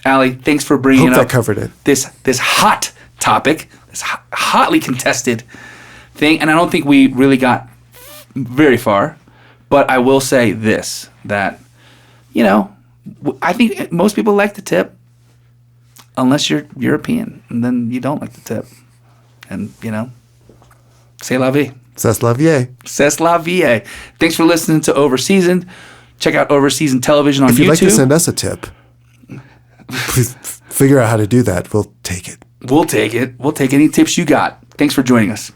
Allie, thanks for bringing Hope up that covered it. This hot topic, this hotly contested thing. And I don't think we really got very far. But I will say this, that, I think most people like the tip unless you're European. And then you don't like the tip. And, c'est la vie. C'est la vie. C'est la vie. Thanks for listening to Overseasoned. Check out Overseasoned Television on YouTube. If you'd like to send us a tip, please figure out how to do that. We'll take it. We'll take it. We'll take any tips you got. Thanks for joining us.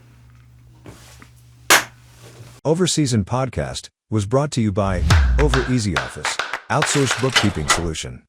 Overseasoned Podcast was brought to you by Over Easy Office, outsourced bookkeeping solution.